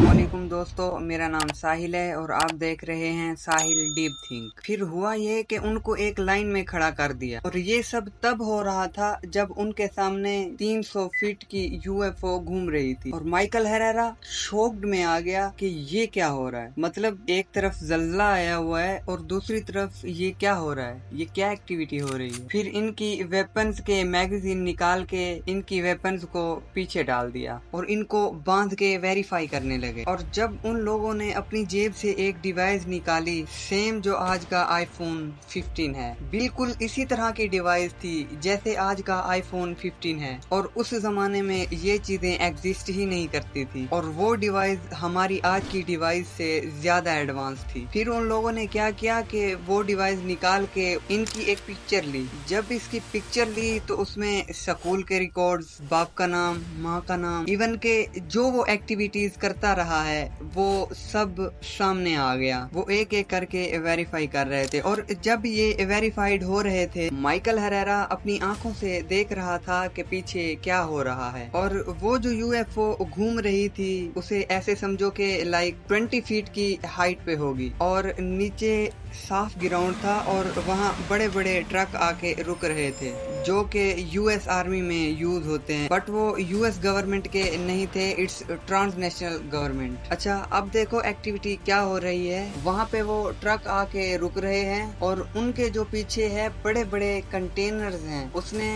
अस्सलामुअलैकुम दोस्तों, मेरा नाम साहिल है और आप देख रहे हैं साहिल डीप थिंक। फिर हुआ ये कि उनको एक लाइन में खड़ा कर दिया और ये सब तब हो रहा था जब उनके सामने 300 फीट की यूएफओ घूम रही थी और माइकल हेरेरा शॉक्ड में आ गया कि ये क्या हो रहा है। मतलब एक तरफ जल्ला आया हुआ है और दूसरी तरफ ये क्या हो रहा है, ये क्या एक्टिविटी हो रही है। फिर इनकी वेपन्स के मैगजीन निकाल के इनकी वेपन्स को पीछे डाल दिया और इनको बांध के वेरीफाई करने लगे। और जब उन लोगों ने अपनी जेब से एक डिवाइस निकाली, सेम जो आज का आईफोन 15 है, बिल्कुल इसी तरह की डिवाइस थी जैसे आज का आईफोन 15 है और उस जमाने में ये चीजें एग्जिस्ट ही नहीं करती थी और वो डिवाइस हमारी आज की डिवाइस से ज्यादा एडवांस थी। फिर उन लोगों ने क्या किया कि वो डिवाइस निकाल के इनकी एक पिक्चर ली। जब इसकी पिक्चर ली तो उसमें स्कूल के रिकॉर्ड्स, बाप का नाम, माँ का नाम, इवन के जो वो एक्टिविटीज करता रहा है वो सब सामने आ गया। वो एक एक करके वेरीफाई कर रहे थे और जब ये वेरीफाइड हो रहे थे, माइकल हेरेरा अपनी आंखों से देख रहा था कि पीछे क्या हो रहा है। और वो जो यूएफओ घूम रही थी उसे ऐसे समझो कि लाइक 20 फीट की हाइट पे होगी और नीचे साफ ग्राउंड था और वहाँ बड़े बड़े ट्रक आके रुक रहे थे जो कि यूएस आर्मी में यूज होते हैं, बट वो यूएस गवर्नमेंट के नहीं थे, इट्स ट्रांसनेशनल गवर्नमेंट। अच्छा, अब देखो एक्टिविटी क्या हो रही है। वहाँ पे वो ट्रक आके रुक रहे हैं और उनके जो पीछे है बड़े बड़े कंटेनर्स हैं। उसने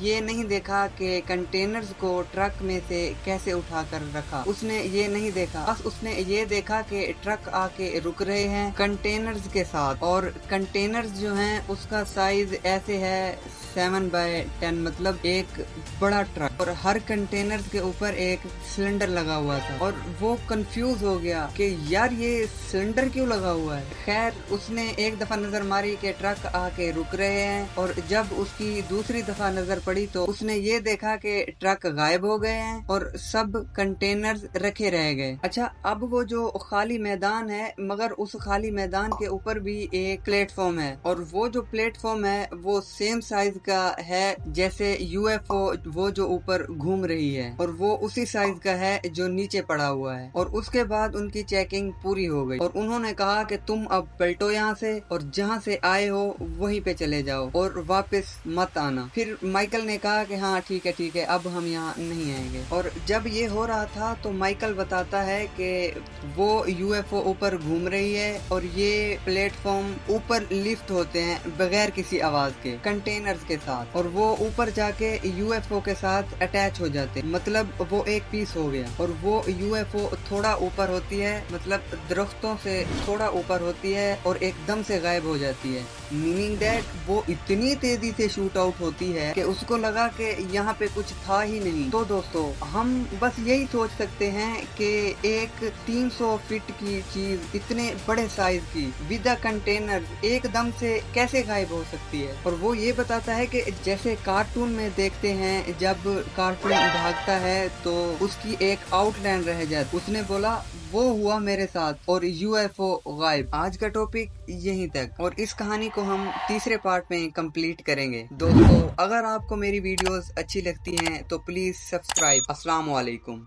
ये नहीं देखा कि कंटेनर्स को ट्रक में से कैसे उठा कर रखा, उसने ये नहीं देखा। बस उसने ये देखा कि ट्रक आके रुक रहे हैं कंटेनर्स के साथ और कंटेनर्स जो हैं उसका साइज ऐसे है 7x10, मतलब एक बड़ा ट्रक, और हर कंटेनर के ऊपर एक सिलेंडर लगा हुआ था और वो कंफ्यूज हो गया कि यार ये सिलेंडर क्यों लगा हुआ है। खैर उसने एक दफा नजर मारी कि ट्रक आके रुक रहे हैं और जब उसकी दूसरी दफा नजर पड़ी तो उसने ये देखा कि ट्रक गायब हो गए हैं और सब कंटेनर्स रखे रह गए। अच्छा, अब वो जो खाली मैदान है, मगर उस खाली मैदान के ऊपर भी एक प्लेटफॉर्म है और वो जो प्लेटफॉर्म है वो सेम साइज का है जैसे यूएफओ वो जो ऊपर घूम रही है और वो उसी साइज का है जो नीचे पड़ा हुआ है। और उसके बाद उनकी चेकिंग पूरी हो गई और उन्होंने कहा कि तुम अब पलटो यहाँ से और जहाँ से आए हो वहीं पे चले जाओ और वापस मत आना। फिर माइकल ने कहा कि हाँ ठीक है, अब हम यहाँ नहीं आएंगे। और जब ये हो रहा था तो माइकल बताता है कि वो यूएफओ ऊपर घूम रही है और ये प्लेटफॉर्म ऊपर लिफ्ट होते हैं बगैर किसी आवाज के कंटेनर्स के साथ और वो ऊपर जाके यूएफओ के साथ अटैच हो जाते, मतलब वो एक पीस हो गया। और वो यूएफओ थोड़ा ऊपर होती है, मतलब दरख्तों से थोड़ा ऊपर होती है और एकदम से गायब हो जाती है, मीनिंग दैट वो इतनी तेजी से शूट आउट होती है कि उसको लगा कि यहाँ पे कुछ था ही नहीं। तो दोस्तों हम बस यही सोच सकते हैं कि एक 300 फीट की चीज इतने बड़े साइज की विद अ कंटेनर एकदम से कैसे गायब हो सकती है। और वो ये बताता है कि जैसे कार्टून में देखते हैं जब कार्टून भागता है तो उसकी एक आउटलाइन रह जाती। उसने बोला वो हुआ मेरे साथ और यूएफओ गायब। आज का टॉपिक यहीं तक और इस कहानी को हम तीसरे पार्ट में कंप्लीट करेंगे। दोस्तों अगर आपको मेरी वीडियोस अच्छी लगती हैं तो प्लीज सब्सक्राइब। अस्सलाम वालेकुम।